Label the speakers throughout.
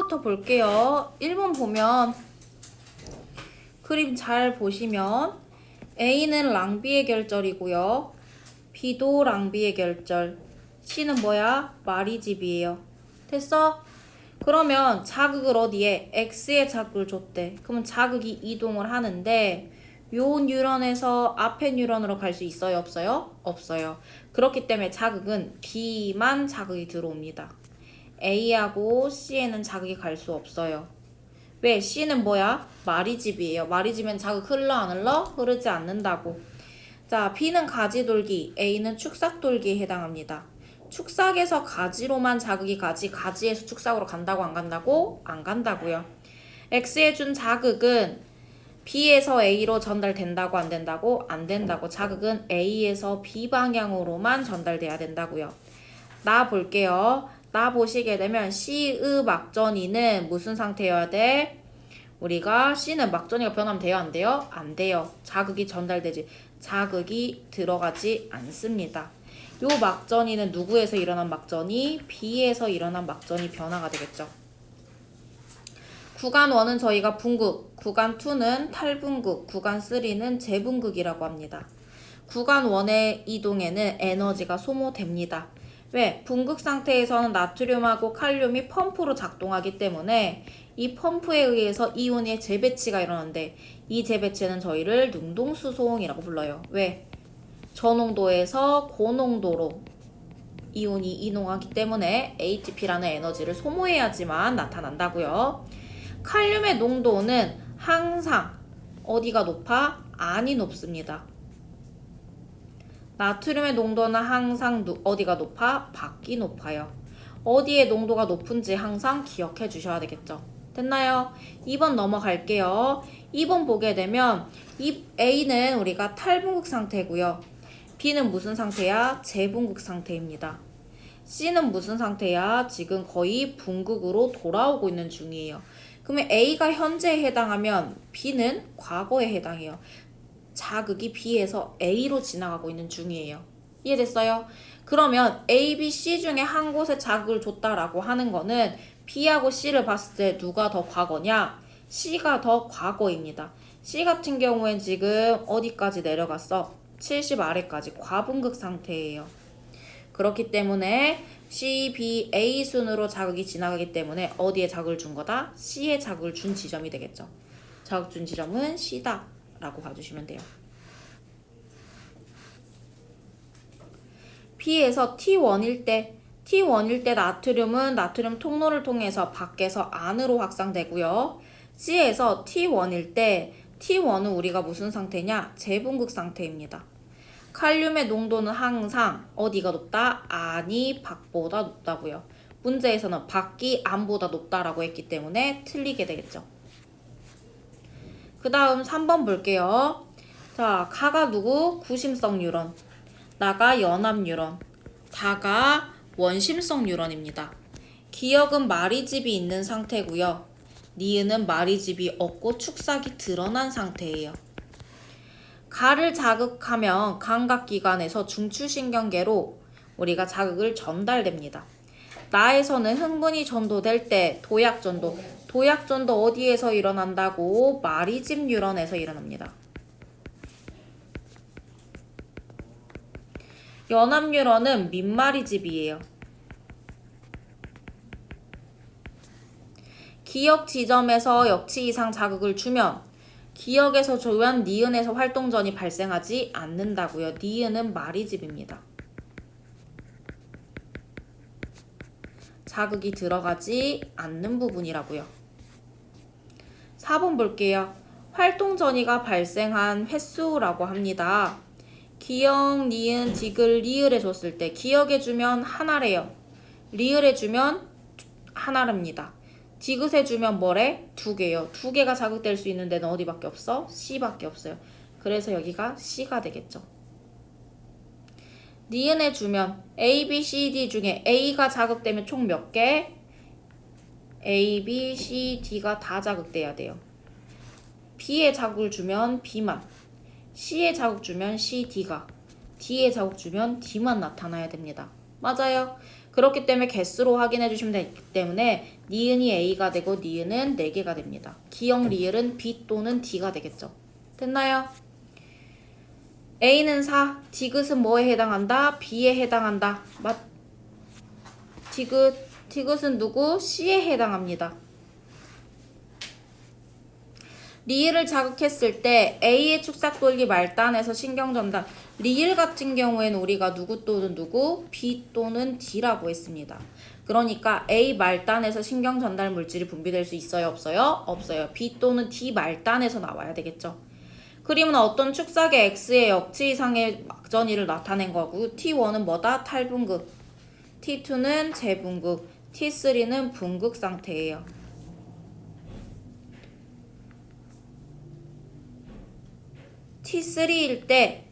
Speaker 1: 1번부터 볼게요. 1번 보면 그림 잘 보시면 A는 랑비의 결절이고요. B도 랑비의 결절. C는 뭐야? 마리집이에요. 됐어? 그러면 자극을 어디에? X에 자극을 줬대. 그러면 자극이 이동을 하는데 요 뉴런에서 앞에 뉴런으로 갈 수 있어요? 없어요? 없어요. 그렇기 때문에 자극은 B만 자극이 들어옵니다. A하고 C에는 자극이 갈 수 없어요. 왜? C는 뭐야? 마리집이에요. 마리집엔 자극 흘러 안 흘러? 흐르지 않는다고. 자, B는 가지돌기, A는 축삭돌기에 해당합니다. 축삭에서 가지로만 자극이 가지, 가지에서 축삭으로 간다고 안 간다고? 안 간다고요. X에 준 자극은 B에서 A로 전달된다고 안 된다고? 안 된다고. 자극은 A에서 B 방향으로만 전달돼야 된다고요. 나 볼게요. 나 보시게 되면 C의 막전이는 무슨 상태여야 돼? 우리가 C는 막전이가 변하면 돼요? 안 돼요? 안 돼요. 자극이 전달되지. 자극이 들어가지 않습니다. 요 막전이는 누구에서 일어난 막전이? B에서 일어난 막전이 변화가 되겠죠. 구간 1은 저희가 분극, 구간 2는 탈분극, 구간 3는 재분극이라고 합니다. 구간 1의 이동에는 에너지가 소모됩니다. 왜? 분극 상태에서는 나트륨하고 칼륨이 펌프로 작동하기 때문에 이 펌프에 의해서 이온의 재배치가 일어나는데 이 재배치는 저희를 능동수송이라고 불러요. 왜? 저농도에서 고농도로 이온이 이동하기 때문에 ATP라는 에너지를 소모해야지만 나타난다고요. 칼륨의 농도는 항상 어디가 높아? 안이 높습니다. 나트륨의 농도는 항상 어디가 높아? 밖이 높아요. 어디에 농도가 높은지 항상 기억해 주셔야 되겠죠. 됐나요? 2번 넘어갈게요. 2번 보게 되면 이 A는 우리가 탈분극 상태고요. B는 무슨 상태야? 재분극 상태입니다. C는 무슨 상태야? 지금 거의 분극으로 돌아오고 있는 중이에요. 그러면 A가 현재에 해당하면 B는 과거에 해당해요. 자극이 B에서 A로 지나가고 있는 중이에요. 이해됐어요? 그러면 A, B, C 중에 한 곳에 자극을 줬다라고 하는 거는 B하고 C를 봤을 때 누가 더 과거냐? C가 더 과거입니다. C 같은 경우엔 지금 어디까지 내려갔어? 70 아래까지 과분극 상태예요. 그렇기 때문에 C, B, A 순으로 자극이 지나가기 때문에 어디에 자극을 준 거다? C에 자극을 준 지점이 되겠죠. 자극 준 지점은 C다 라고 봐주시면 돼요. B에서 T1일 때 나트륨은 나트륨 통로를 통해서 밖에서 안으로 확산되고요. C에서 T1일 때 T1은 우리가 무슨 상태냐? 재분극 상태입니다. 칼륨의 농도는 항상 어디가 높다? 안이 밖보다 높다고요. 문제에서는 밖이 안보다 높다라고 했기 때문에 틀리게 되겠죠. 그 다음 3번 볼게요. 자, 가가 누구? 구심성 뉴런. 나가 연합 뉴런. 다가 원심성 뉴런입니다. 기역은 마리집이 있는 상태고요. 니은은 마리집이 없고 축삭이 드러난 상태예요. 가를 자극하면 감각기관에서 중추신경계로 우리가 자극을 전달됩니다. 나에서는 흥분이 전도될 때 도약전도. 도약전도 어디에서 일어난다고? 마리집 뉴런에서 일어납니다. 연합 뉴런은 민마리집이에요. 기역 지점에서 역치 이상 자극을 주면 기역에서 조연 니은에서 활동전이 발생하지 않는다고요. 니은은 마리집입니다. 자극이 들어가지 않는 부분이라고요. 4번 볼게요. 활동전이가 발생한 횟수라고 합니다. 기역, 니은, 디귿, 리을에 줬을 때 기역에 주면 하나래요. 리을에 주면 하나랍니다. 디귿에 주면 뭐래? 2개요. 2개가 자극될 수 있는 데는 어디밖에 없어? C밖에 없어요. 그래서 여기가 C가 되겠죠. 니은에 주면 A, B, C, D 중에 A가 자극되면 총 몇 개? A, B, C, D가 다 자극돼야 돼요. B에 자극을 주면 B만, C에 자극 주면 C, D가, D에 자극 주면 D만 나타나야 됩니다. 맞아요. 그렇기 때문에 개수로 확인해 주시면 되기 때문에 니은이 A가 되고 니은은 4개가 됩니다. 기역 리을은 B 또는 D가 되겠죠. 됐나요? A는 4, 디귿은 뭐에 해당한다? B에 해당한다. 디귿은 누구? C에 해당합니다. 리을을 자극했을 때 A의 축삭 돌기 말단에서 신경 전달. 리을 같은 경우에는 우리가 누구 또는 누구? B 또는 D라고 했습니다. 그러니까 A 말단에서 신경 전달 물질이 분비될 수 있어요? 없어요? 없어요. B 또는 D 말단에서 나와야 되겠죠. 그림은 어떤 축삭의 X의 역치 이상의 막전이를 나타낸 거고 T1은 뭐다? 탈분극. T2는 재분극. T3는 분극 상태예요. T3일 때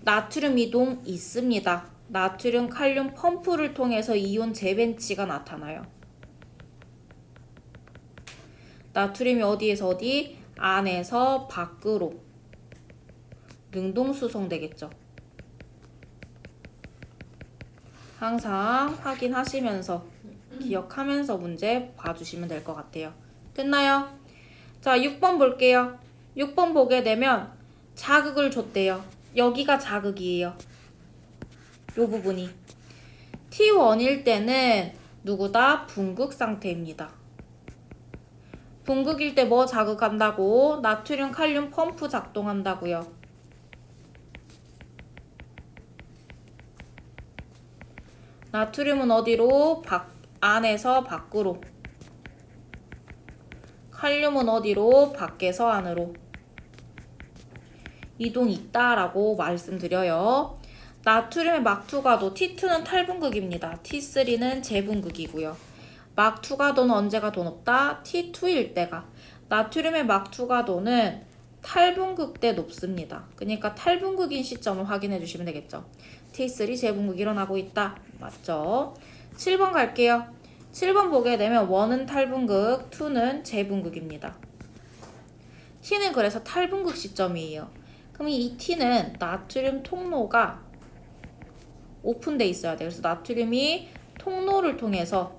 Speaker 1: 나트륨 이동 있습니다. 나트륨 칼륨 펌프를 통해서 이온 재배치가 나타나요. 나트륨이 어디에서 어디? 안에서 밖으로 능동 수송되겠죠. 항상 확인하시면서 기억하면서 문제 봐주시면 될 것 같아요. 됐나요? 자, 6번 볼게요. 6번 보게 되면 자극을 줬대요. 여기가 자극이에요. 요 부분이. T1일 때는 누구다? 분극 상태입니다. 분극일 때 뭐 자극한다고? 나트륨 칼륨 펌프 작동한다고요. 나트륨은 어디로? 안에서 밖으로. 칼륨은 어디로? 밖에서 안으로. 이동 있다라고 말씀드려요. 나트륨의 막투가도 T2는 탈분극입니다. T3는 재분극이고요. 막투가도는 언제가 더 높다? T2일 때가. 나트륨의 막투가도는 탈분극 때 높습니다. 그러니까 탈분극인 시점을 확인해 주시면 되겠죠. T3 재분극이 일어나고 있다. 맞죠? 7번 갈게요. 7번 보게 되면 1은 탈분극, 2는 재분극입니다. T는 그래서 탈분극 시점이에요. 그럼 이 T는 나트륨 통로가 오픈돼 있어야 돼요. 그래서 나트륨이 통로를 통해서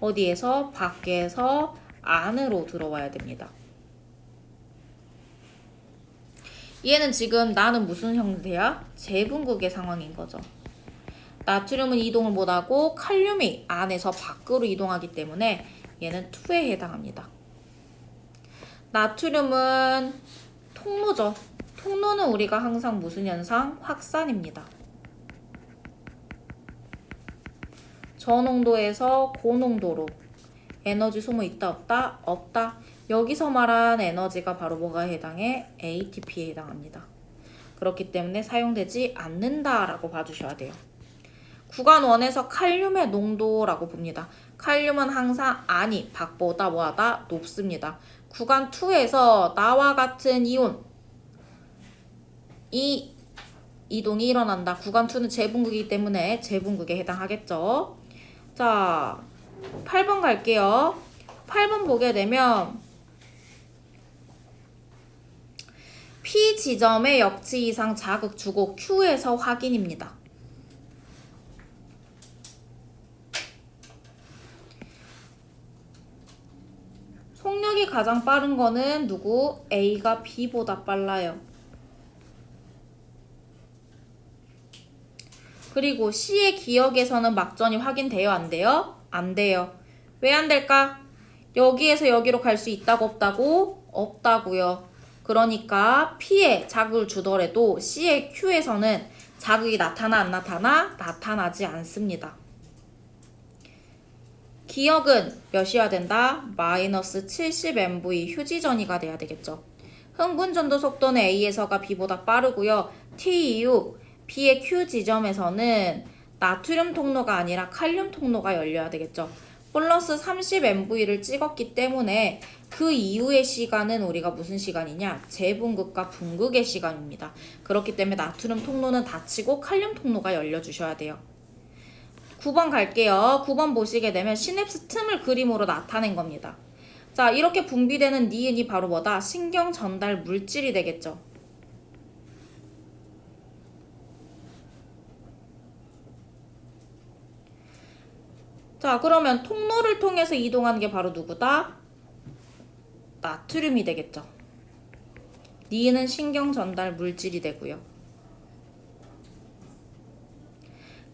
Speaker 1: 어디에서? 밖에서 안으로 들어와야 됩니다. 얘는 지금 나는 무슨 형태야? 재분극의 상황인 거죠. 나트륨은 이동을 못하고 칼륨이 안에서 밖으로 이동하기 때문에 얘는 2에 해당합니다. 나트륨은 통로죠. 통로는 우리가 항상 무슨 현상? 확산입니다. 저농도에서 고농도로 에너지 소모 있다 없다? 없다. 여기서 말한 에너지가 바로 뭐가 해당해? ATP에 해당합니다. 그렇기 때문에 사용되지 않는다라고 봐주셔야 돼요. 구간 1에서 칼륨의 농도라고 봅니다. 칼륨은 항상 안이 밖보다 뭐하다? 높습니다. 구간 2에서 나와 같은 이온 이 이동이 일어난다. 구간 2는 재분극이기 때문에 재분극에 해당하겠죠. 자, 8번 갈게요. 8번 보게 되면 P 지점의 역치 이상 자극 주고 Q에서 확인입니다. 속력이 가장 빠른 거는 누구? A가 B보다 빨라요. 그리고 C의 기역에서는 막전이 확인돼요? 안 돼요? 안 돼요. 왜 안 될까? 여기에서 여기로 갈 수 있다고 없다고? 없다고요. 그러니까 P에 자극을 주더라도 C의 Q에서는 자극이 나타나 안 나타나? 나타나지 않습니다. 기역은 몇이어야 된다? 마이너스 70MV 휴지 전이가 돼야 되겠죠. 흥분 전도 속도는 A에서가 B보다 빠르고요. T 이후 B의 Q 지점에서는 나트륨 통로가 아니라 칼륨 통로가 열려야 되겠죠. 플러스 30MV를 찍었기 때문에 그 이후의 시간은 우리가 무슨 시간이냐? 재분극과 분극의 시간입니다. 그렇기 때문에 나트륨 통로는 닫히고 칼륨 통로가 열려주셔야 돼요. 9번 갈게요. 9번 보시게 되면 시냅스 틈을 그림으로 나타낸 겁니다. 자, 이렇게 분비되는 니은이 바로 뭐다? 신경 전달 물질이 되겠죠. 자, 그러면 통로를 통해서 이동하는 게 바로 누구다? 나트륨이 되겠죠. 니은 신경 전달 물질이 되고요.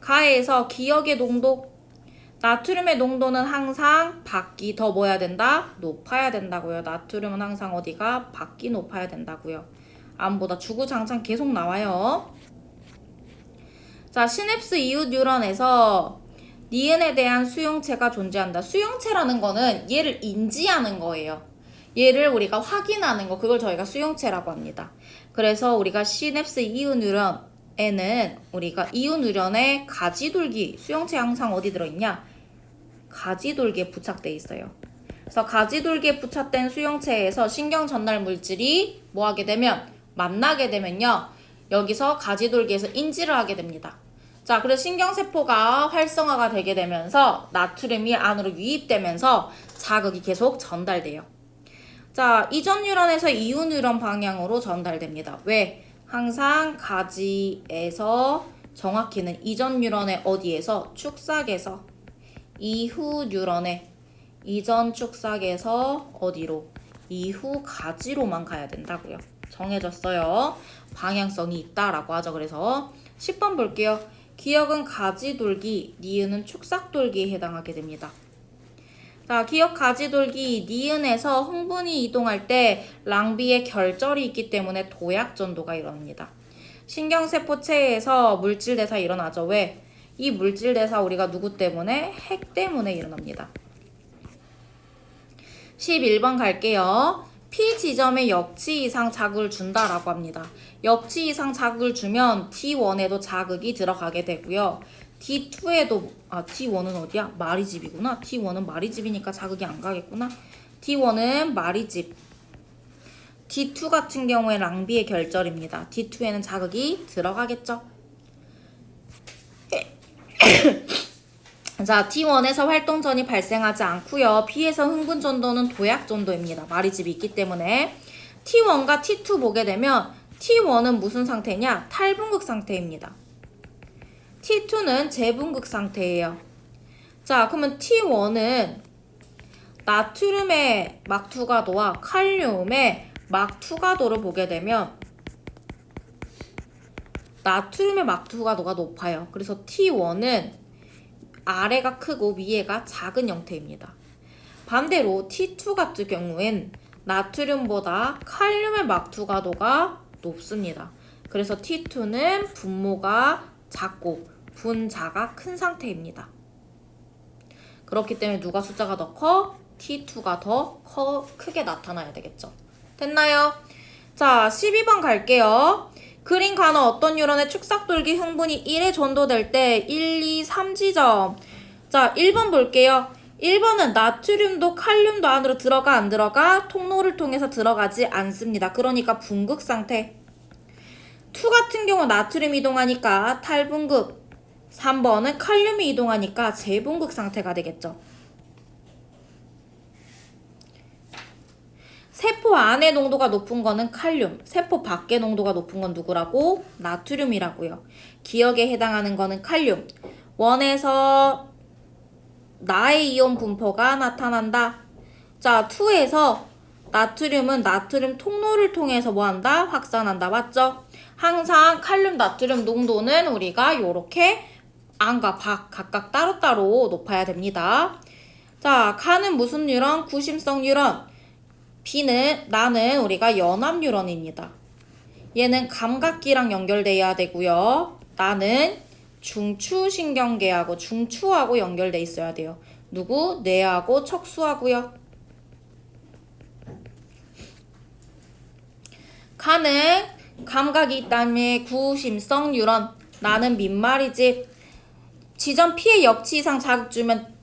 Speaker 1: 가에서 기억의 농도, 나트륨의 농도는 항상 밖이 더 뭐야 된다? 높아야 된다고요. 나트륨은 항상 어디가? 밖이 높아야 된다고요. 암보다 주구장창 계속 나와요. 자, 시냅스 이웃 뉴런에서 니은에 대한 수용체가 존재한다. 수용체라는 거는 얘를 인지하는 거예요. 얘를 우리가 확인하는 거, 그걸 저희가 수용체라고 합니다. 그래서 우리가 시냅스 이웃 뉴런에는 우리가 이웃 뉴런의 가지돌기, 수용체 항상 어디 들어있냐? 가지돌기에 부착돼 있어요. 그래서 가지돌기에 부착된 수용체에서 신경 전달 물질이 뭐 하게 되면, 만나게 되면요, 여기서 가지돌기에서 인지를 하게 됩니다. 자, 그래서 신경세포가 활성화가 되게 되면서 나트륨이 안으로 유입되면서 자극이 계속 전달돼요. 자, 이전 뉴런에서 이후 뉴런 방향으로 전달됩니다. 왜? 항상 가지에서, 정확히는 이전 뉴런의 어디에서? 축삭에서, 이후 뉴런의 이전 축삭에서 어디로? 이후 가지로만 가야 된다고요. 정해졌어요. 방향성이 있다라고 하죠. 그래서 10번 볼게요. 기억은 가지돌기, 니은은 축삭돌기에 해당하게 됩니다. 자, 기억 가지돌기, 니은에서 흥분이 이동할 때 랑비의 결절이 있기 때문에 도약전도가 일어납니다. 신경세포체에서 물질대사 일어나죠. 왜? 이 물질대사 우리가 누구 때문에? 핵 때문에 일어납니다. 11번 갈게요. P 지점에 역치 이상 자극을 준다라고 합니다. 역치 이상 자극을 주면 T1에도 자극이 들어가게 되고요. T2에도, T1은 어디야? 마리집이구나. T1은 마리집이니까 자극이 안 가겠구나. T1은 마리집. D2 같은 경우에 랑비의 결절입니다. D2에는 자극이 들어가겠죠. 자, T1에서 활동전이 발생하지 않고요. P에서 흥분전도는 도약전도입니다. 마리집이 있기 때문에. T1과 T2 보게 되면 T1은 무슨 상태냐? 탈분극 상태입니다. T2는 재분극 상태예요. 자, 그러면 T1은 나트륨의 막투가도와 칼륨의 막투가도를 보게 되면 나트륨의 막투가도가 높아요. 그래서 T1은 아래가 크고 위에가 작은 형태입니다. 반대로 T2 같은 경우엔 나트륨보다 칼륨의 막투가도가 높습니다. 그래서 T2는 분모가 작고 분자가 큰 상태입니다. 그렇기 때문에 누가 숫자가 더 커? T2가 더 크게 나타나야 되겠죠. 됐나요? 자, 12번 갈게요. 그린 간호 어떤 뉴런의 축삭돌기 흥분이 1에 전도될 때 1, 2, 3지점. 자, 1번 볼게요. 1번은 나트륨도 칼륨도 안으로 들어가 안 들어가? 통로를 통해서 들어가지 않습니다. 그러니까 분극 상태. 2 같은 경우 나트륨 이동하니까 탈분극. 3번은 칼륨이 이동하니까 재분극 상태가 되겠죠. 세포 안의 농도가 높은 거는 칼륨, 세포 밖의 농도가 높은 건 누구라고? 나트륨이라고요. 기억에 해당하는 거는 칼륨. 원에서 나의 이온 분포가 나타난다. 자, 2에서 나트륨은 나트륨 통로를 통해서 뭐한다? 확산한다. 맞죠? 항상 칼륨, 나트륨 농도는 우리가 요렇게 안과 밖 각각 따로따로 높아야 됩니다. 자, 간은 무슨 뉴런? 구심성 뉴런. 나는 우리가 연합 뉴런입니다. 얘는 감각기랑 연결돼야 되고요. 나는 중추신경계하고 중추하고 연결돼 있어야 돼요. 누구? 뇌하고 척수하고요. 간은 감각이 있다며 구심성 뉴런. 나는 민말이지. 지점 P의 역치 이상 자극 주면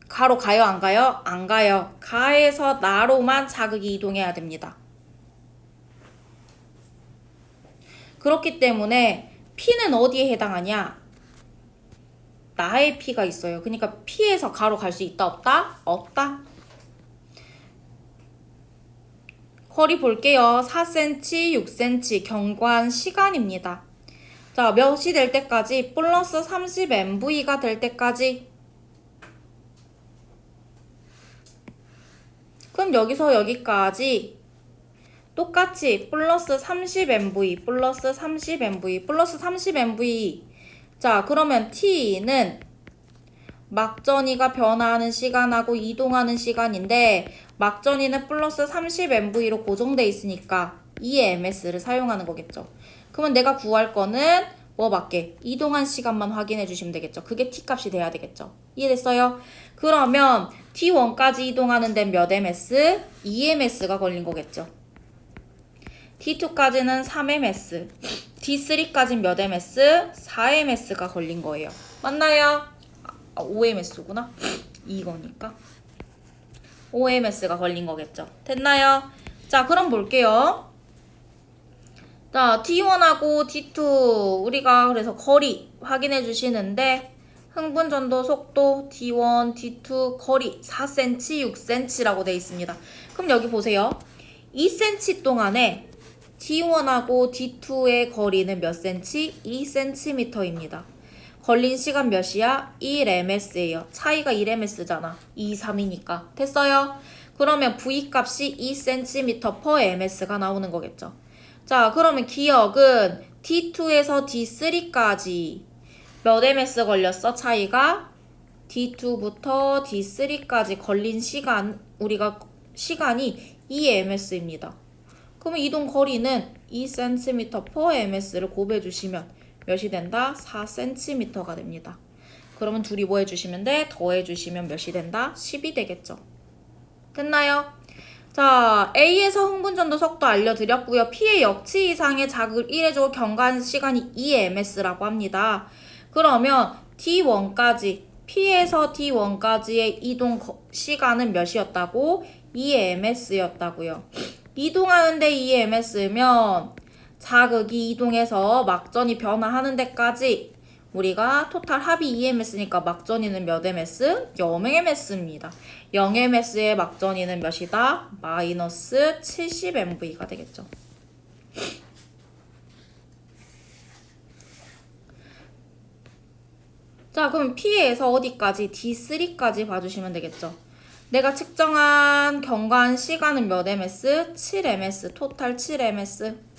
Speaker 1: 가로 가요? 안 가요? 안 가요. 가에서 나로만 자극이 이동해야 됩니다. 그렇기 때문에 P는 어디에 해당하냐? 나의 P가 있어요. 그러니까 P에서 가로 갈 수 있다 없다? 없다. 거리 볼게요. 4cm, 6cm 경관 시간입니다. 자, 몇이 될 때까지? 플러스 30 MV가 될 때까지 그럼 여기서 여기까지 똑같이 플러스 30MV, 플러스 30MV, 플러스 30MV. 자, 그러면 T는 막전이가 변화하는 시간하고 이동하는 시간인데 막전이는 플러스 30MV로 고정돼 있으니까 EMS를 사용하는 거겠죠. 그러면 내가 구할 거는 뭐 밖에? 이동한 시간만 확인해 주시면 되겠죠. 그게 T값이 돼야 되겠죠. 이해됐어요? 그러면 T1까지 이동하는 데는 몇 ms? 2ms가 걸린 거겠죠. T2까지는 3ms, D3까지는 몇 ms? 4ms가 걸린 거예요. 맞나요? 5ms구나. 이거니까 5ms가 걸린 거겠죠. 됐나요? 자, 그럼 볼게요. 자, T1하고 T2 우리가 그래서 거리 확인해 주시는데 흥분전도 속도 D1, D2 거리 4cm, 6cm라고 되어 있습니다. 그럼 여기 보세요. 2cm 동안에 D1하고 D2의 거리는 몇 cm? 2cm입니다. 걸린 시간 몇이야? 1ms예요. 차이가 1ms잖아. 2, 3이니까. 됐어요? 그러면 V값이 2cm/ms가 나오는 거겠죠. 자, 그러면 기억은 D2에서 D3까지 몇 ms 걸렸어? 차이가? D2부터 D3까지 걸린 시간, 우리가 시간이 2ms입니다. 그러면 이동 거리는 2cm/ms를 곱해 주시면 몇이 된다? 4cm가 됩니다. 그러면 둘이 뭐 해주시면 돼? 더해 주시면 몇이 된다? 10이 되겠죠. 됐나요? 자, A에서 흥분전도 속도 알려드렸고요. P의 역치 이상의 자극을 1해주고 경과하는 시간이 2ms라고 합니다. 그러면 T1까지, P에서 T1까지의 이동 시간은 몇이었다고? 2ms였다고요. 이동하는데 2ms면 자극이 이동해서 막전이 변화하는 데까지 우리가 토탈 합이 2ms니까 막전이는 몇 ms? 0ms입니다. 0ms의 막전이는 몇이다? 마이너스 70mv가 되겠죠. 자, 그럼 P에서 어디까지? D3까지 봐주시면 되겠죠. 내가 측정한 경과한 시간은 몇 ms? 7ms, 토탈 7ms.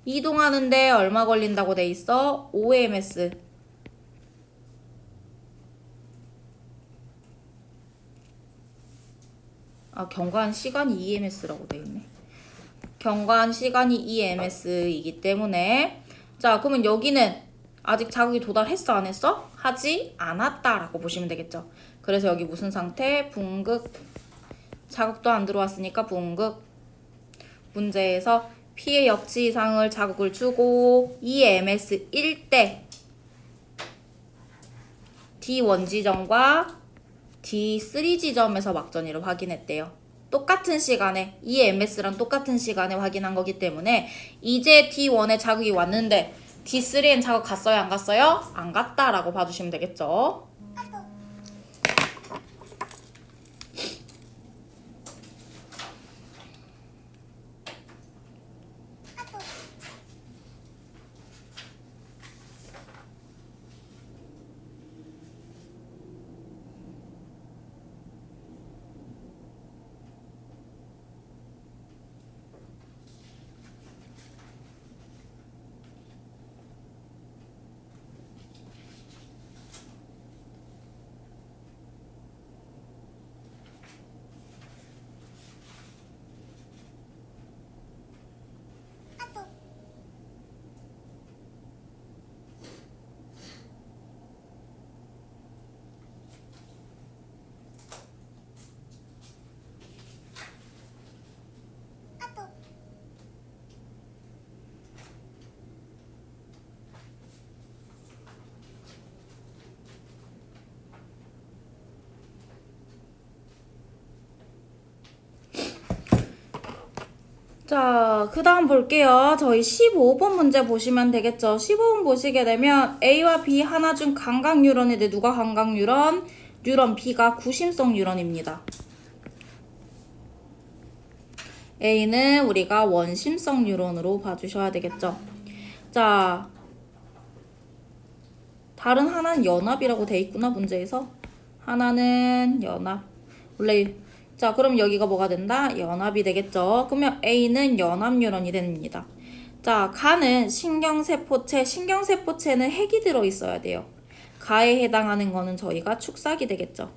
Speaker 1: 이동하는데 얼마 걸린다고 돼 있어? 5ms. 아, 경과한 시간이 2ms라고 돼 있네. 경과한 시간이 2ms이기 때문에 자, 그러면 여기는 아직 자극이 도달했어 안 했어? 하지 않았다라고 보시면 되겠죠. 그래서 여기 무슨 상태? 붕극. 자극도 안 들어왔으니까 붕극. 문제에서 P의 역치 이상을 자극을 주고 2ms일 때 D1 지점과 D3 지점에서 막전이를 확인했대요. 똑같은 시간에 2ms랑 똑같은 시간에 확인한 거기 때문에 이제 D1에 자극이 왔는데 D3엔 자극 갔어요? 안 갔어요? 안 갔다라고 봐주시면 되겠죠. 자, 그 다음 볼게요. 저희 15번 문제 보시면 되겠죠. 15번 보시게 되면 A와 B 하나 중 감각 뉴런인데 누가 감각 뉴런? 뉴런 B가 구심성 뉴런입니다. A는 우리가 원심성 뉴런으로 봐주셔야 되겠죠. 자, 다른 하나는 연합이라고 돼 있구나, 문제에서. 하나는 연합. 원래 자, 그럼 여기가 뭐가 된다? 연합이 되겠죠. 그러면 A는 연합 뉴런이 됩니다. 자, 가는 신경세포체, 신경세포체는 핵이 들어있어야 돼요. 가에 해당하는 거는 저희가 축삭이 되겠죠.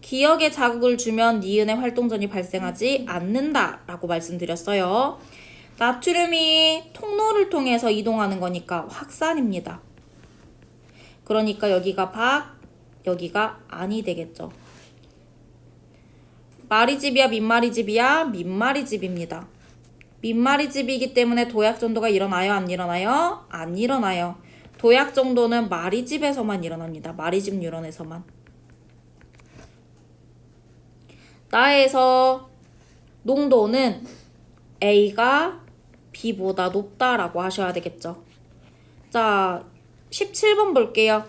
Speaker 1: 기억에 자극을 주면 니은의 활동전이 발생하지 않는다라고 말씀드렸어요. 나트륨이 통로를 통해서 이동하는 거니까 확산입니다. 그러니까 여기가 박, 여기가 안이 되겠죠. 마리집이야 민마리집이야? 민마리집입니다. 민마리집이기 때문에 도약 전도가 일어나요? 안 일어나요? 안 일어나요. 도약 정도는 마리집에서만 일어납니다. 마리집 뉴런에서만. 나에서 농도는 A가 B보다 높다라고 하셔야 되겠죠. 자, 17번 볼게요.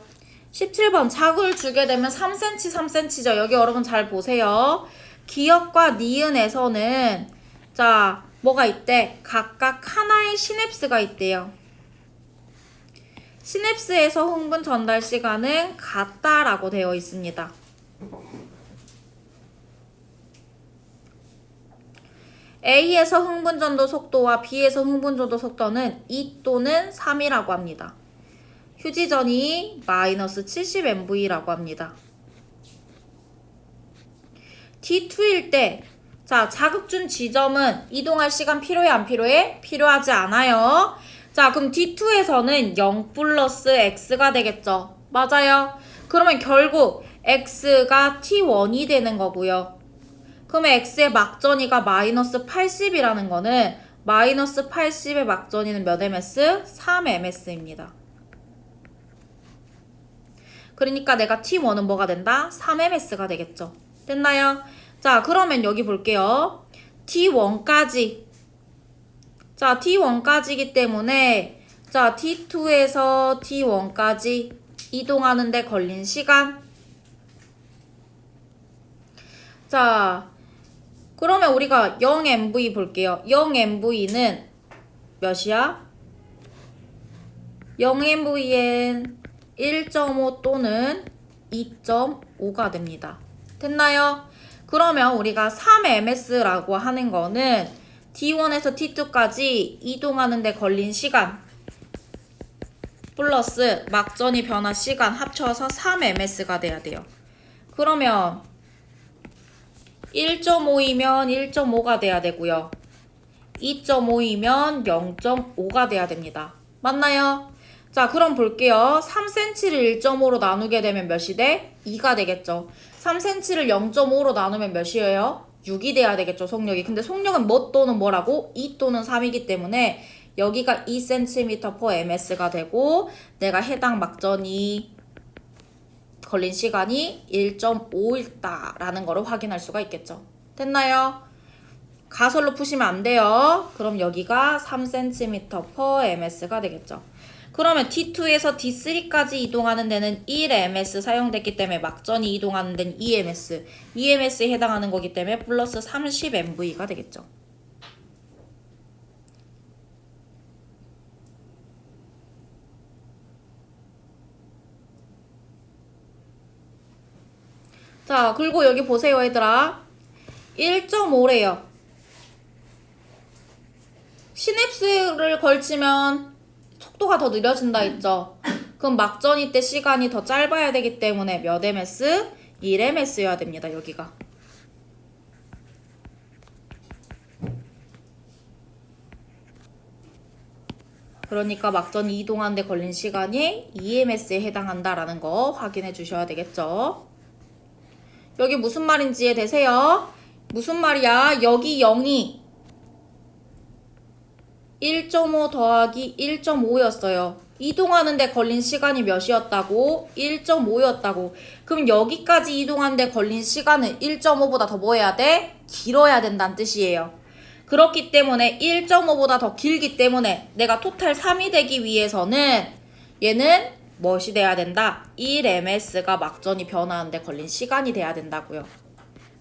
Speaker 1: 17번 자극을 주게 되면 3cm, 3cm죠. 여기 여러분 잘 보세요. 기역과 니은에서는 자, 뭐가 있대? 각각 하나의 시냅스가 있대요. 시냅스에서 흥분 전달 시간은 같다라고 되어 있습니다. A에서 흥분 전도 속도와 B에서 흥분 전도 속도는 2 또는 3이라고 합니다. 휴지전이 마이너스 70mV라고 합니다. D2일 때, 자, 자극 준 지점은 이동할 시간 필요해, 안 필요해? 필요하지 않아요. 자, 그럼 D2에서는 0 플러스 X가 되겠죠. 맞아요. 그러면 결국 X가 T1이 되는 거고요. 그러면 X의 막전이가 마이너스 80이라는 거는 마이너스 80의 막전이는 몇 ms? 3ms입니다. 그러니까 내가 T1은 뭐가 된다? 3ms가 되겠죠. 됐나요? 자, 그러면 여기 볼게요. T1까지. 자, T1까지이기 때문에 자, T2에서 T1까지 이동하는데 걸린 시간. 자, 그러면 우리가 0mv 볼게요. 0mv는 몇이야? 0mv엔 1.5 또는 2.5가 됩니다. 됐나요? 그러면 우리가 3ms라고 하는 거는 D1에서 T2까지 이동하는데 걸린 시간 플러스 막전이 변화 시간 합쳐서 3ms가 돼야 돼요. 그러면 1.5이면 1.5가 돼야 되고요. 2.5이면 0.5가 돼야 됩니다. 맞나요? 자, 그럼 볼게요. 3cm를 1.5로 나누게 되면 몇이 돼? 2가 되겠죠. 3cm를 0.5로 나누면 몇이에요? 6이 돼야 되겠죠, 속력이. 근데 속력은 뭐 또는 뭐라고? 2 또는 3이기 때문에 여기가 2cm/ms가 되고 내가 해당 막전이 걸린 시간이 1.5일다라는 거를 확인할 수가 있겠죠. 됐나요? 가설로 푸시면 안 돼요. 그럼 여기가 3cm/ms가 되겠죠. 그러면 D2에서 D3까지 이동하는 데는 1ms 사용됐기 때문에 막전이 이동하는 데는 2ms, 2ms에 해당하는 거기 때문에 플러스 30mv가 되겠죠. 자, 그리고 여기 보세요, 얘들아. 1.5래요. 시냅스를 걸치면 속도가 더 느려진다 했죠. 그럼 막전이 때 시간이 더 짧아야 되기 때문에 몇 ms? 1ms여야 됩니다, 여기가. 그러니까 막전이 이동하는데 걸린 시간이 2ms에 해당한다라는 거 확인해 주셔야 되겠죠. 여기 무슨 말인지 이해되세요? 무슨 말이야? 여기 0이 1.5 더하기 1.5였어요. 이동하는데 걸린 시간이 몇이었다고? 1.5였다고. 그럼 여기까지 이동하는데 걸린 시간은 1.5보다 더 뭐 해야 돼? 길어야 된다는 뜻이에요. 그렇기 때문에 1.5보다 더 길기 때문에 내가 토탈 3이 되기 위해서는 얘는 무엇이 돼야 된다? 1ms가 막전이 변화하는데 걸린 시간이 돼야 된다고요.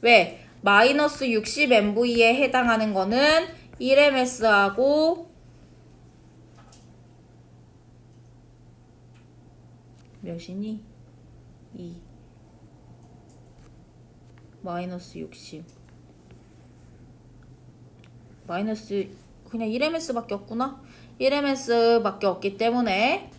Speaker 1: 왜? 마이너스 60mv에 해당하는 거는 1ms하고 몇이니? 2 마이너스 60 마이너스 그냥 1ms밖에 없구나. 1ms밖에 없기 때문에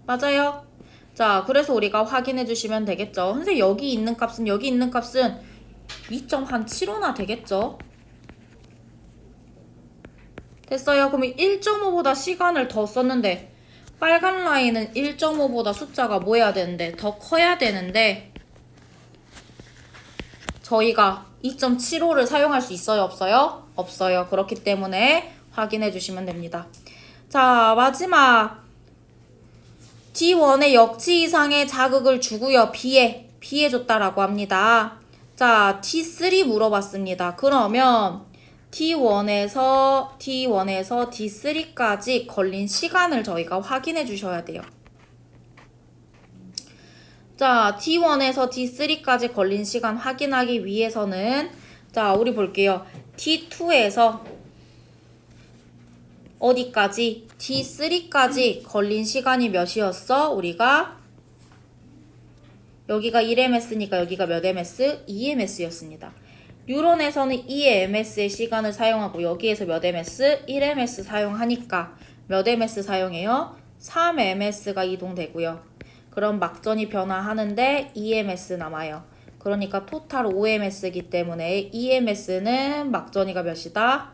Speaker 1: 맞아요. 자, 그래서 우리가 확인해 주시면 되겠죠. 선생님 여기 있는 값은 2.75나 되겠죠. 됐어요. 그러면 1.5보다 시간을 더 썼는데 빨간 라인은 1.5보다 숫자가 뭐 해야 되는데 더 커야 되는데 저희가 2.75를 사용할 수 있어요? 없어요? 없어요. 그렇기 때문에 확인해 주시면 됩니다. 자, 마지막 D1의 역치 이상의 자극을 주고요. B에 줬다라고 합니다. 자, T3 물어봤습니다. 그러면 T1에서 D3까지 걸린 시간을 저희가 확인해 주셔야 돼요. 자, T1에서 D3까지 걸린 시간 확인하기 위해서는 자, 우리 볼게요. T2에서 어디까지? D3까지 걸린 시간이 몇이었어? 우리가 여기가 1ms니까 여기가 몇 ms? 2ms였습니다. 뉴런에서는 2ms의 시간을 사용하고 여기에서 몇 ms? 1ms 사용하니까 몇 ms 사용해요? 3ms가 이동되고요. 그럼 막전이 변화하는데 2ms 남아요. 그러니까 토탈 5ms이기 때문에 2ms는 막전이가 몇이다?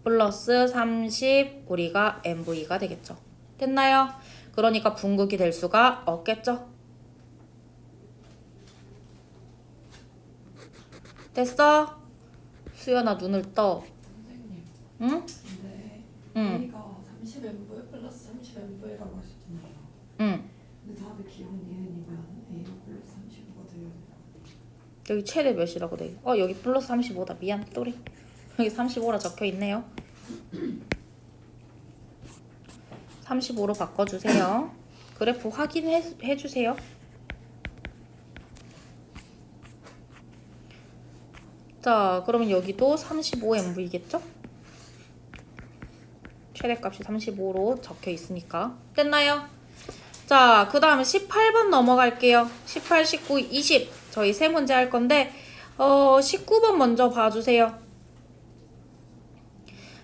Speaker 1: 플러스 30 우리가 MV가 되겠죠. 됐나요? 그러니까 분극이 될 수가 없겠죠. 됐어? 수연아 눈을 떠.
Speaker 2: 선생님.
Speaker 1: 응?
Speaker 2: 근데
Speaker 1: 응.
Speaker 2: A가 30mv 플러스 30mv라고 하셨잖아요.
Speaker 1: 응.
Speaker 2: 근데 답이 기본 이은이면 A가 플러스 35가 돼야 돼요.
Speaker 1: 여기 최대 몇이라고 돼? 여기 플러스 35다. 미안, 쏘리. 여기 35라 적혀 있네요. 35로 바꿔주세요. 그래프 확인해 주세요. 자, 그러면 여기도 35MV겠죠? 최대값이 35로 적혀 있으니까. 됐나요? 자, 그 다음에 18번 넘어갈게요. 18, 19, 20. 저희 세 문제 할 건데 19번 먼저 봐주세요.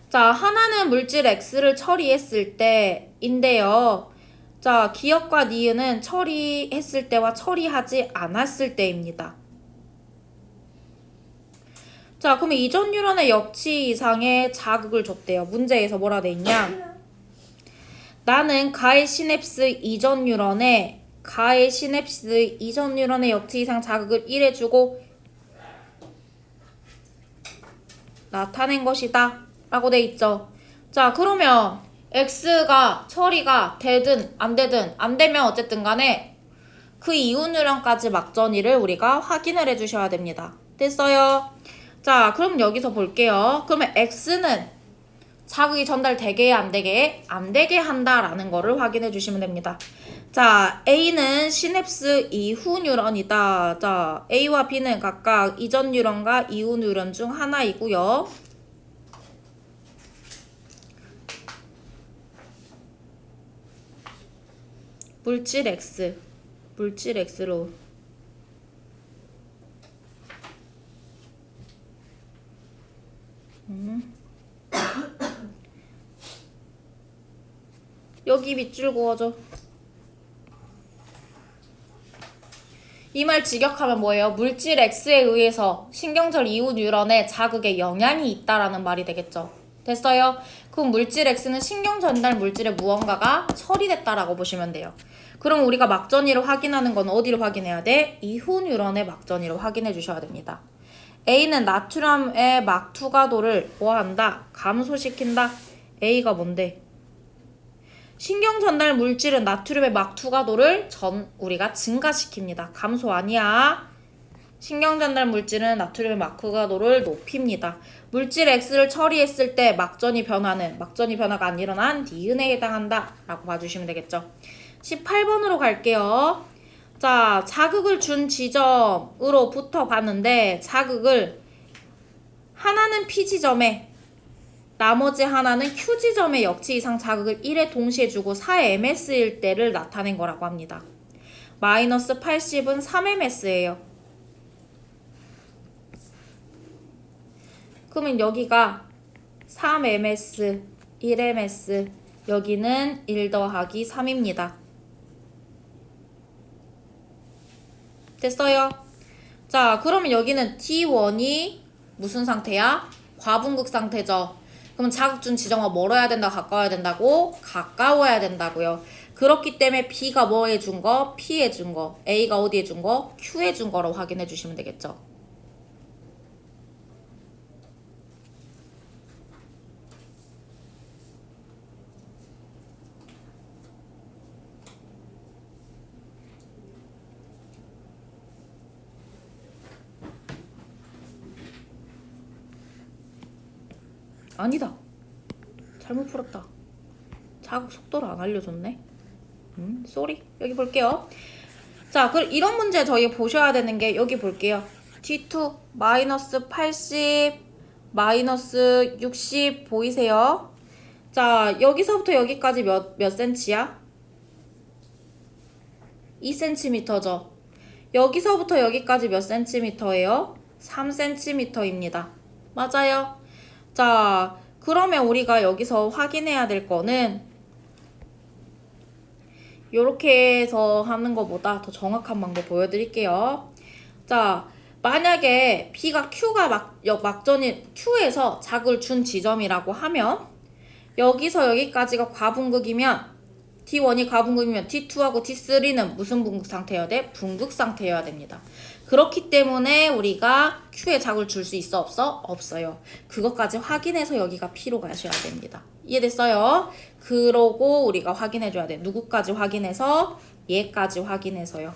Speaker 1: 자, 하나는 물질 X를 처리했을 때인데요. 자, 기억과 니은은 처리했을 때와 처리하지 않았을 때입니다. 자, 그러면 이전 뉴런의 역치 이상의 자극을 줬대요. 문제에서 뭐라 돼 있냐? 나는 가해 시냅스 이전 뉴런의 역치 이상 자극을 1해주고 나타낸 것이다 라고 돼 있죠. 자, 그러면 X가 처리가 되든 안 되든 안 되면 어쨌든 간에 그 이후 뉴런까지 막전이를 우리가 확인을 해주셔야 됩니다. 됐어요? 자, 그럼 여기서 볼게요. 그러면 X는 자극이 전달되게 안 되게 한다라는 거를 확인해 주시면 됩니다. 자, A는 시냅스 이후 뉴런이다. 자, A와 B는 각각 이전 뉴런과 이후 뉴런 중 하나이고요. 물질 X로 여기 밑줄 그어줘. 이 말 직역하면 뭐예요? 물질 X에 의해서 신경절 이후 뉴런에 자극에 영향이 있다라는 말이 되겠죠. 됐어요? 그럼 물질 X는 신경 전달 물질의 무언가가 처리됐다라고 보시면 돼요. 그럼 우리가 막전이를 확인하는 건 어디를 확인해야 돼? 이후 뉴런의 막전이를 확인해 주셔야 됩니다. A는 나트륨의 막투과도를 뭐한다? 감소시킨다. A가 뭔데? 신경 전달 물질은 나트륨의 막투과도를 우리가 증가시킵니다. 감소 아니야. 신경 전달 물질은 나트륨의 막투과도를 높입니다. 물질 X를 처리했을 때 막전이 변화가 안 일어난 니은에 해당한다 라고 봐주시면 되겠죠. 18번으로 갈게요. 자, 자극을 준 지점으로부터 봤는데 자극을 하나는 P 지점에 나머지 하나는 Q 지점에 역치 이상 자극을 1회 동시에 주고 4ms일 때를 나타낸 거라고 합니다. 마이너스 80은 3ms예요. 그러면 여기가 3ms, 1ms, 여기는 1 더하기 3입니다. 됐어요? 자, 그러면 여기는 T1이 무슨 상태야? 과분극 상태죠. 그럼 자극준 지정화 멀어야 된다, 가까워야 된다고? 가까워야 된다고요. 그렇기 때문에 B가 뭐 해준 거? P 해준 거. A가 어디 해준 거? Q 해준 거로 확인해 주시면 되겠죠. 아니다. 잘못 풀었다. 자극 속도를 안 알려줬네. 쏘리. 여기 볼게요. 자, 그럼 이런 문제 저희 보셔야 되는 게 여기 볼게요. T2 마이너스 80 마이너스 60 보이세요? 자, 여기서부터 여기까지 몇 센치야? 2cm죠. 여기서부터 여기까지 몇 센티미터예요? 3cm입니다. 맞아요? 자, 그러면 우리가 여기서 확인해야 될 거는 이렇게 해서 하는 것보다 더 정확한 방법 보여드릴게요. 자, 만약에 B가 Q가 막전인 Q에서 자극을 준 지점이라고 하면 여기서 여기까지가 과분극이면 T1이 과분극이면 T2하고 T3는 무슨 분극 상태여야 돼? 분극 상태여야 됩니다. 그렇기 때문에 우리가 Q에 자극을 줄 수 있어? 없어? 없어요. 그것까지 확인해서 여기가 P로 가셔야 됩니다. 이해됐어요? 그러고 우리가 확인해줘야 돼. 누구까지 확인해서? 얘까지 확인해서요.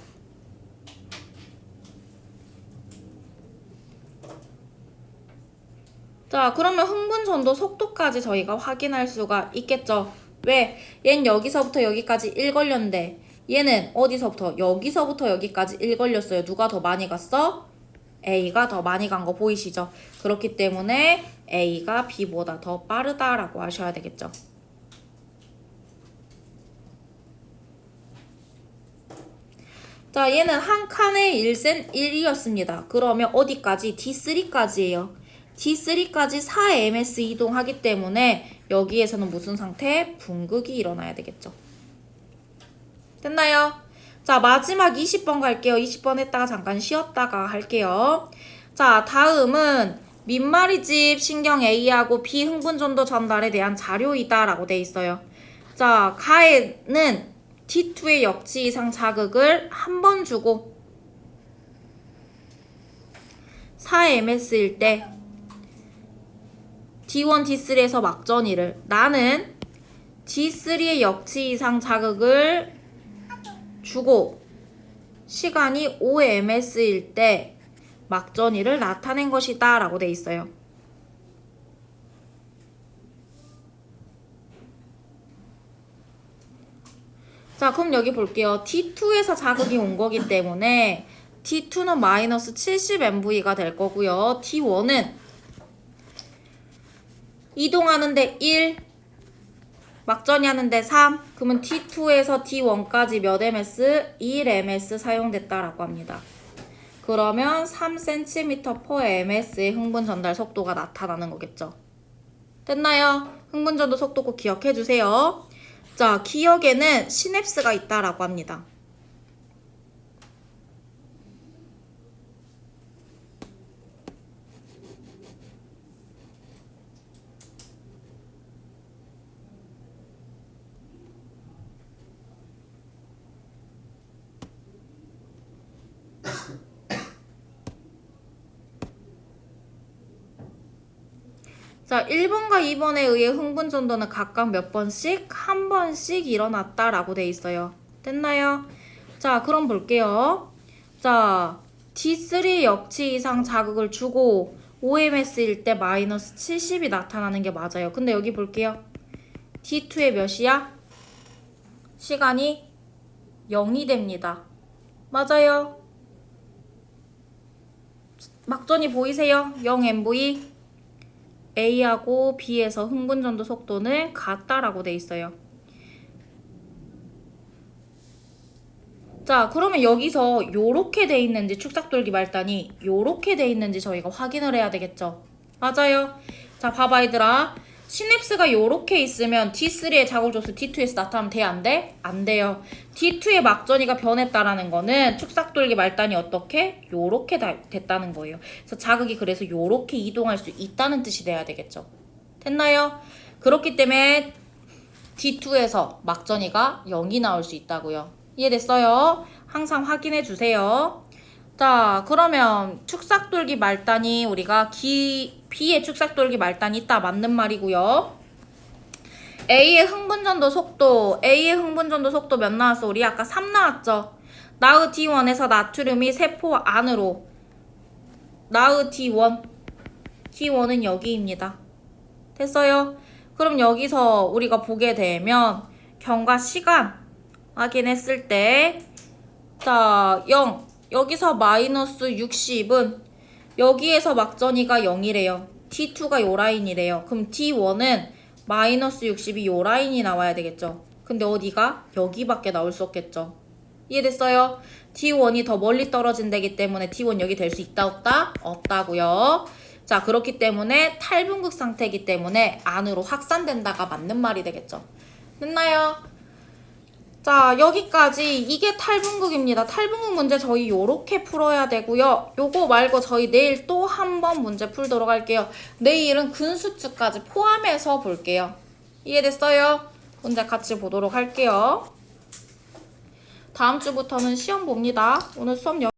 Speaker 1: 자, 그러면 흥분 전도 속도까지 저희가 확인할 수가 있겠죠. 왜? 얘는 여기서부터 여기까지 1 걸렸는데 얘는 어디서부터? 여기서부터 여기까지 1 걸렸어요. 누가 더 많이 갔어? A가 더 많이 간 거 보이시죠? 그렇기 때문에 A가 B보다 더 빠르다라고 하셔야 되겠죠. 자, 얘는 한 칸에 1이었습니다. 그러면 어디까지? D3까지예요. D3까지 4ms 이동하기 때문에 여기에서는 무슨 상태? 분극이 일어나야 되겠죠. 됐나요? 자, 마지막 20번 갈게요. 20번 했다가 잠깐 쉬었다가 할게요. 자, 다음은 민마리집 신경 A하고 B 흥분전도 전달에 대한 자료이다 라고 돼 있어요. 자, 가에는 T2의 역치 이상 자극을 한 번 주고 4ms일 때 D1, D3에서 막전이를 나는 D3의 역치 이상 자극을 주고 시간이 5ms일 때 막전이를 나타낸 것이다 라고 돼 있어요. 자, 그럼 여기 볼게요. T2에서 자극이 온 거기 때문에 T2는 마이너스 70mV가 될 거고요. T1은 이동하는데 1, 막전이 하는데 3, 그러면 T2에서 T1까지 몇 ms? 1ms 사용됐다라고 합니다. 그러면 3cm/ms의 흥분 전달 속도가 나타나는 거겠죠. 됐나요? 흥분 전도 속도 꼭 기억해 주세요. 자, 기억에는 시냅스가 있다라고 합니다. 자, 1번과 2번에 의해 흥분 전도는 각각 몇 번씩? 한 번씩 일어났다라고 돼 있어요. 됐나요? 자, 그럼 볼게요. 자, D3 역치 이상 자극을 주고 5ms일 때 마이너스 70이 나타나는 게 맞아요. 근데 여기 볼게요. D2의 몇이야? 시간이 0이 됩니다. 맞아요. 막전이 보이세요? 0mv. A하고 B에서 흥분 전도 속도는 같다라고 돼 있어요. 자, 그러면 여기서 요렇게 돼 있는지 축삭돌기 말단이 요렇게 돼 있는지 저희가 확인을 해야 되겠죠. 맞아요. 자, 봐봐 얘들아. 시냅스가 요렇게 있으면 D3의 자골조수 D2에서 나타나면 돼? 안 돼? 안 돼요. D2의 막전이가 변했다라는 거는 축삭돌기 말단이 어떻게? 요렇게 됐다는 거예요. 그래서 자극이 그래서 요렇게 이동할 수 있다는 뜻이 돼야 되겠죠. 됐나요? 그렇기 때문에 D2에서 막전이가 0이 나올 수 있다고요. 이해됐어요? 항상 확인해 주세요. 자, 그러면 축삭돌기 말단이 우리가 B의 축삭돌기 말단이 있다 맞는 말이고요. A의 흥분전도 속도 몇 나왔어? 우리 아까 3 나왔죠? 나의 D1에서 나트륨이 세포 안으로 나의 D1은 여기입니다. 됐어요? 그럼 여기서 우리가 보게 되면 경과 시간 확인했을 때 자, 0 여기서 마이너스 60은 여기에서 막전이가 0이래요. T2가 요 라인이래요. 그럼 T1은 마이너스 60이 요 라인이 나와야 되겠죠. 근데 어디가? 여기밖에 나올 수 없겠죠. 이해됐어요? T1이 더 멀리 떨어진다기 때문에 T1 여기 될 수 있다 없다? 없다고요. 자, 그렇기 때문에 탈분극 상태이기 때문에 안으로 확산된다가 맞는 말이 되겠죠. 됐나요? 자, 여기까지 이게 탈분극입니다. 탈분극 문제 저희 요렇게 풀어야 되고요. 요거 말고 저희 내일 또 한 번 문제 풀도록 할게요. 내일은 근수축까지 포함해서 볼게요. 이해됐어요? 문제 같이 보도록 할게요. 다음 주부터는 시험 봅니다. 오늘 수업